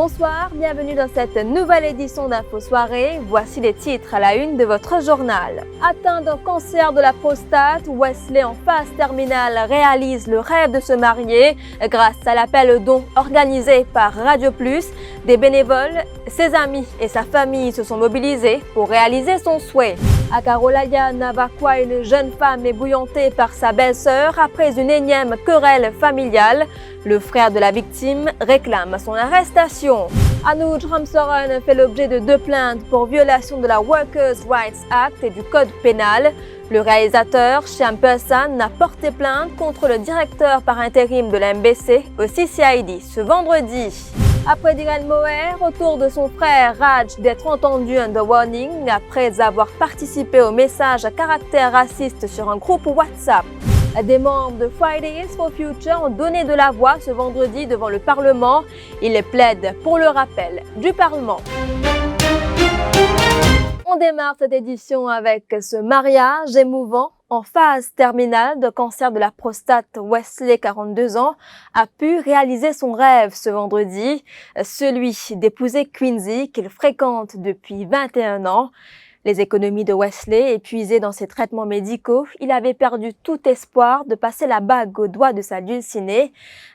Bonsoir, bienvenue dans cette nouvelle édition d'Info Soirée. Voici les titres à la une de votre journal. Atteint d'un cancer de la prostate, Wesley en phase terminale réalise le rêve de se marier grâce à l'appel don organisé par Radio Plus. Des bénévoles, ses amis et sa famille se sont mobilisés pour réaliser son souhait. À Carolaya, Navakwa, une jeune femme est bouillantée par sa belle-sœur après une énième querelle familiale. Le frère de la victime réclame son arrestation. Anuj Ramsaran fait l'objet de 2 plaintes pour violation de la Workers' Rights Act et du Code pénal. Le réalisateur, Shyam Persson, a porté plainte contre le directeur par intérim de la MBC au CCID ce vendredi. Après Diran Moher, retour de son frère Raj d'être entendu under warning après avoir participé au message à caractère raciste sur un groupe WhatsApp. Des membres de Fridays for Future ont donné de la voix ce vendredi devant le Parlement. Ils plaident pour le rappel du Parlement. On démarre cette édition avec ce mariage émouvant. En phase terminale de cancer de la prostate, Wesley, 42 ans, a pu réaliser son rêve ce vendredi, celui d'épouser Quincy qu'il fréquente depuis 21 ans. Les économies de Wesley, épuisées dans ses traitements médicaux, il avait perdu tout espoir de passer la bague au doigt de sa dulcinée.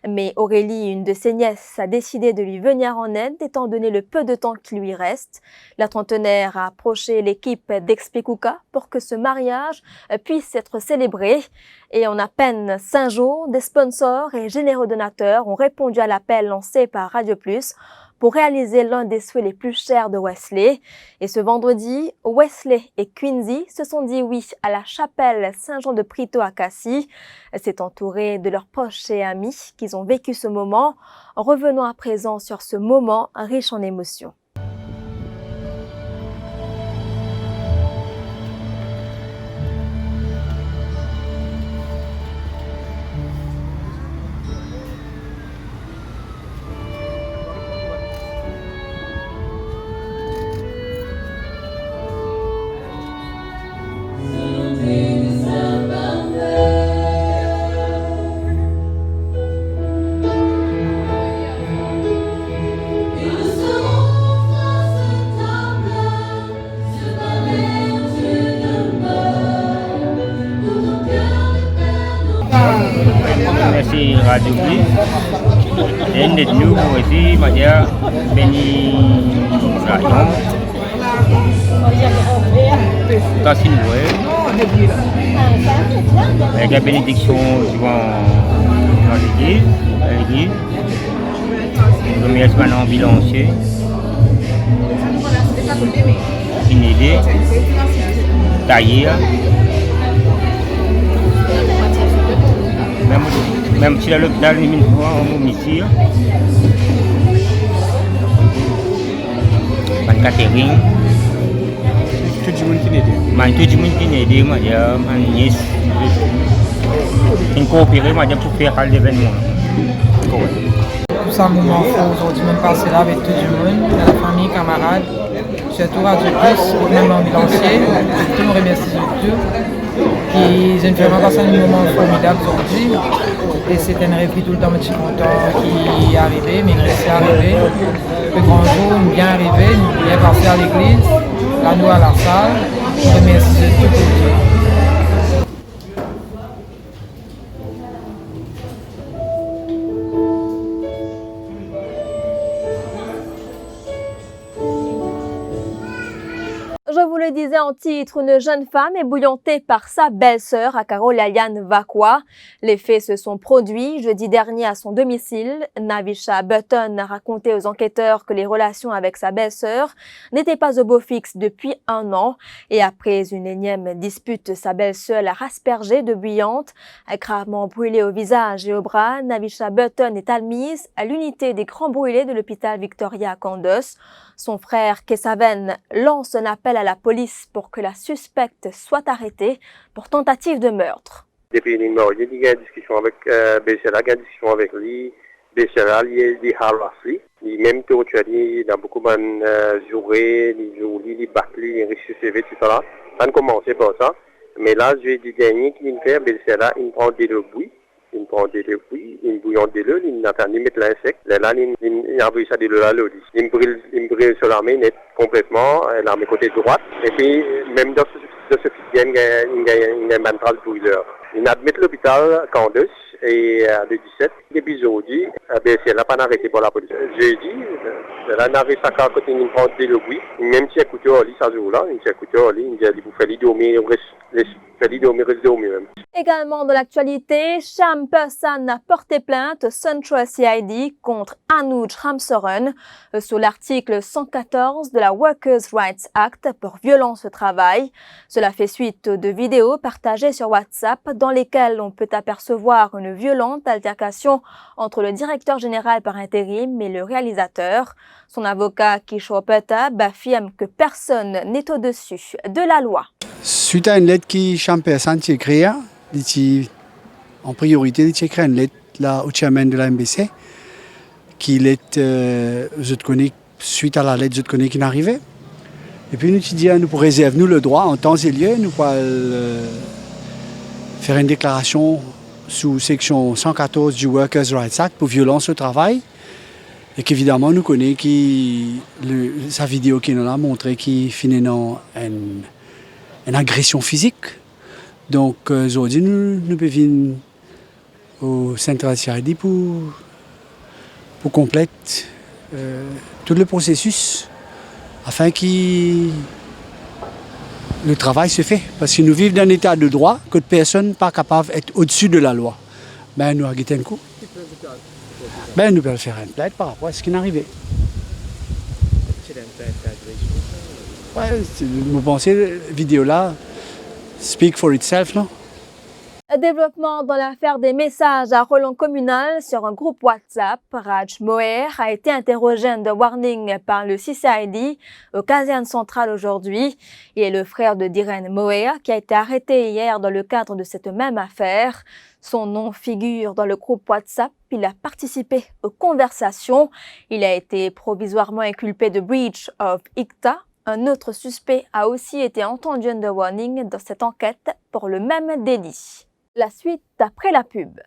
Mais Aurélie, une de ses nièces, a décidé de lui venir en aide étant donné le peu de temps qui lui reste. La trentenaire a approché l'équipe d'Explicuca pour que ce mariage puisse être célébré. Et en à peine 5 jours, des sponsors et généreux donateurs ont répondu à l'appel lancé par Radio Plus pour réaliser l'un des souhaits les plus chers de Wesley. Et ce vendredi, Wesley et Quincy se sont dit oui à la chapelle Saint-Jean-de-Prito à Cassis. C'est entouré de leurs proches et amis qu'ils ont vécu ce moment. Revenons à présent sur ce moment riche en émotions. Merci Radio Plus. Dan new aussi Madia Beni Rayon. Kasih avec la bénédiction dans l'église. Remerciement ambulancier. Inédit. Taillé. Même si l'hôpital n'est pas en ici, man catering, tout le monde qui n'est aidé, man nièce, qui coopéré, pour faire l'événement. Tout ça, moment fort aujourd'hui, même passer là avec tout le monde, la famille, camarades, surtout Radio Plus, même ambulancier, tout le remercie de tout. Ils ont vraiment passé un moment formidable aujourd'hui. Et c'était un rêve tout le temps, je suis content qui est arrivé, mais il restait arrivé. Le grand jour, il est bien arrivé, il est passé à l'église, là nous à la salle. Je remercie de tout le monde. Je vous le disais en titre, une jeune femme est bouillantée par sa belle-sœur à Carolaya, Navakwa. Les faits se sont produits jeudi dernier à son domicile. Navisha Button a raconté aux enquêteurs que les relations avec sa belle-sœur n'étaient pas au beau fixe depuis 1 an. Et après une énième dispute, sa belle-sœur l'a aspergée de bouillante. Gravement brûlée au visage et au bras, Navisha Button est admise à l'unité des grands brûlés de l'hôpital Victoria à Candos. Son frère Kesaven lance un appel à la police pour que la suspecte soit arrêtée pour tentative de meurtre. Depuis une mariée, il y a une discussion avec Bessera, il y a une discussion avec lui. Bessera, il y a harassi. Même que tu as dit, il y a beaucoup de jouer, il joue, il bat, il ressuscite, tout ça. Ça a commencé par ça. Mais là, je vais dire, dernier qui me fait, Bessera, il prend des bruits. il prend des fruits, il bouillon de l'eau, il n'attend ni mettre l'insecte. Là, il a ça de l'eau là, il brûle sur l'armée net complètement, l'armée côté droite. Et puis, même dans ce film, il y a un mental brûleur. Il admet l'hôpital Candace et le 17, depuis aujourd'hui, c'est là pas arrêté pour la police. Jeudi, là, n'arrive pas quand il prend des louis, même si il écoute au lit, ça joue là, il écoute au lit, il dit, vous faites dormir, Également dans l'actualité, Sham Persson a porté plainte Central CID contre Anuj Ramsaran sous l'article 114 de la Workers' Rights Act pour violence au travail. Cela fait suite de vidéos partagées sur WhatsApp dans lesquelles on peut apercevoir une violente altercation entre le directeur général par intérim et le réalisateur. Son avocat Kishore Pratap affirme que personne n'est au-dessus de la loi. Suite à une lettre qui Sham Persson a écrite, en priorité, il a écrit une lettre là, au chairman de la MBC, qui je connais, suite à la lettre, je connais qui n'arrivait. Et puis nous dit, nous réservons le droit, en temps et lieu, nous pouvons faire une déclaration sous section 114 du Workers' Rights Act pour violence au travail. Et qu'évidemment, nous connaissons sa vidéo qui nous a montré qu'il finit dans une agression physique. Donc aujourd'hui, nous venons au Central CID pour compléter tout le processus afin que le travail se fait. Parce que nous vivons dans un état de droit que personne n'est pas capable d'être au-dessus de la loi. Ben, nous avons un coup. Ben, nous pouvons faire une plainte par rapport à ce qui est arrivé. Ouais, vous pensez, la vidéo-là, speak for itself, non? Développement dans l'affaire des messages à relance communal sur un groupe WhatsApp. Raj Moher a été interrogé de warning par le CCID au caserne centrale aujourd'hui. Il est le frère de Dhiren Moher qui a été arrêté hier dans le cadre de cette même affaire. Son nom figure dans le groupe WhatsApp. Il a participé aux conversations. Il a été provisoirement inculpé de breach of ICTA. Un autre suspect a aussi été entendu under warning dans cette enquête pour le même délit. La suite après la pub.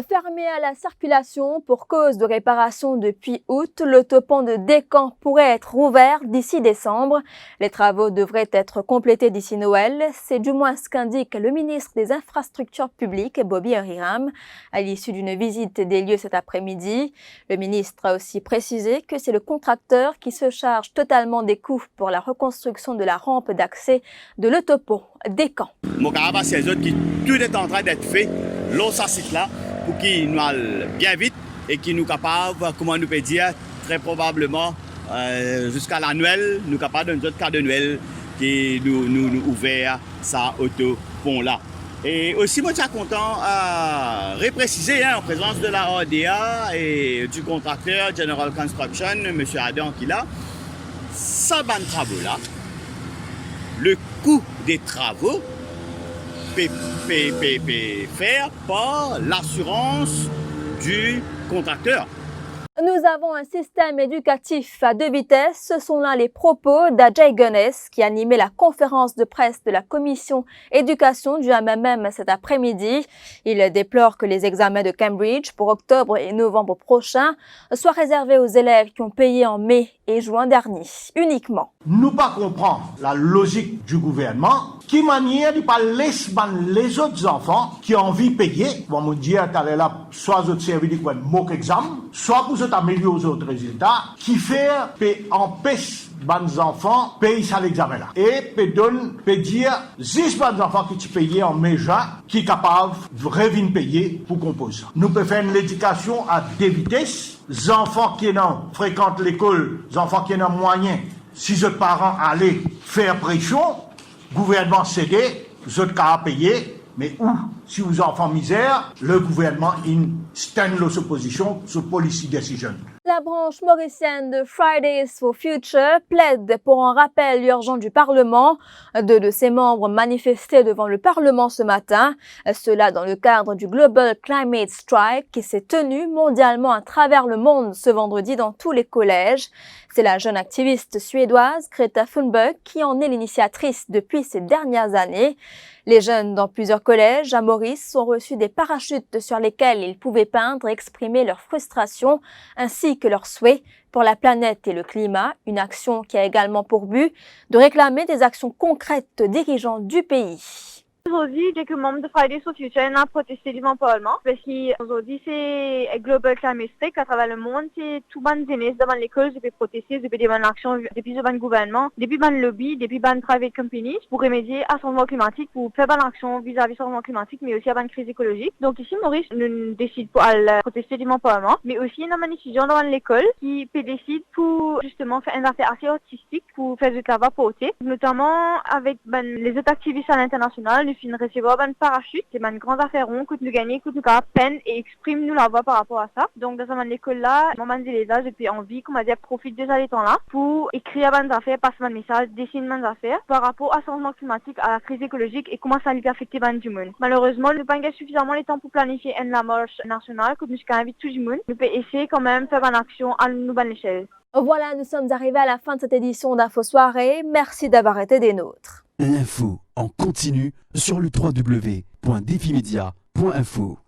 Fermé à la circulation pour cause de réparation depuis août, l'autopont de Descamps pourrait être rouvert d'ici décembre. Les travaux devraient être complétés d'ici Noël. C'est du moins ce qu'indique le ministre des Infrastructures publiques, Bobby Ariram, à l'issue d'une visite des lieux cet après-midi. Le ministre a aussi précisé que c'est le contracteur qui se charge totalement des coûts pour la reconstruction de la rampe d'accès de l'autopont Descamps. C'est qui tout est en train d'être fait, l'eau ça c'est là, pour qu'il nous aille bien vite et qu'il nous capable, comment nous peut dire, très probablement jusqu'à la Noël, nous capable d'un autre cas de Noël qui nous ouvert ça autopont là. Et aussi, moi, je suis content à repréciser en présence de la RDA et du contracteur General Construction, M. Adam qui là, ça ban travaux là, le coût des travaux faire par l'assurance du contracteur. Nous avons un système éducatif à deux vitesses. Ce sont là les propos d'Ajay Ganesh qui animait la conférence de presse de la commission éducation du MMM cet après-midi. Il déplore que les examens de Cambridge pour octobre et novembre prochains soient réservés aux élèves qui ont payé en mai et juin dernier uniquement. Nous pas comprendre la logique du gouvernement qui manière de pas laisser les autres enfants qui ont envie de payer, bon me dire t'allais là soit autres services pour un mock exam, soit pour améliorer aux autres résultats, qui fait empêche bons enfants payent ça l'examen là. Et peut dire 10 bons enfants qui tu payent en méja, qui est capable de revenir payer pour composer. Nous pouvons faire une éducation à deux vitesses. Les enfants qui fréquentent l'école, les enfants qui ont moyen, si les parents allaient faire pression, gouvernement cédé, les autres cas à payer, mais où, si vous enfants misère, le gouvernement stand l'opposition sur policy decision. La branche mauricienne de Fridays for Future plaide pour un rappel urgent du Parlement. Deux de ses membres manifestaient devant le Parlement ce matin, cela dans le cadre du Global Climate Strike qui s'est tenu mondialement à travers le monde ce vendredi dans tous les collèges. C'est la jeune activiste suédoise Greta Thunberg qui en est l'initiatrice depuis ces dernières années. Les jeunes dans plusieurs collèges à Maurice ont reçu des parachutes sur lesquels ils pouvaient peindre et exprimer leur frustration ainsi que leurs souhaits pour la planète et le climat, une action qui a également pour but de réclamer des actions concrètes de dirigeants du pays. Aujourd'hui, quelques membres de Fridays for Future ont protesté devant le Parlement parce qu'aujourd'hui, c'est Global Climate Strike à travers le monde. C'est tout le monde devant l'école, depuis protester, depuis des bonnes actions, depuis le gouvernement, depuis le lobby, depuis les private companies pour remédier à changement climatique, pour faire bonne action vis-à-vis du changement climatique, mais aussi à la crise écologique. Donc ici, Maurice nous décide pour aller protester devant le Parlement, mais aussi il y a un étudiant devant l'école qui décide pour justement faire une affaire assez artistique pour faire du travail porté, notamment avec les autres activistes à l'international. Nous finissons recevoir un parachute, c'est une grande affaire que nous gagnons, que nous avons peine et exprime nous la voix par rapport à ça. Donc dans cette école-là, maman dit les âges depuis envie, comme on dit, profite de ces temps-là pour écrire des affaires, passer un message, dessiner des affaires par rapport au changement climatique, à la crise écologique et comment ça lui affecte du monde. Malheureusement, nous n'avons pas suffisamment de temps pour planifier la marche nationale, que nous invitons tout le monde. Nous pouvons essayer quand même de faire une action à une nouvelle échelle. Voilà, nous sommes arrivés à la fin de cette édition d'Info Soirée. Merci d'avoir été des nôtres. L'info en continu sur le www.defimedia.info.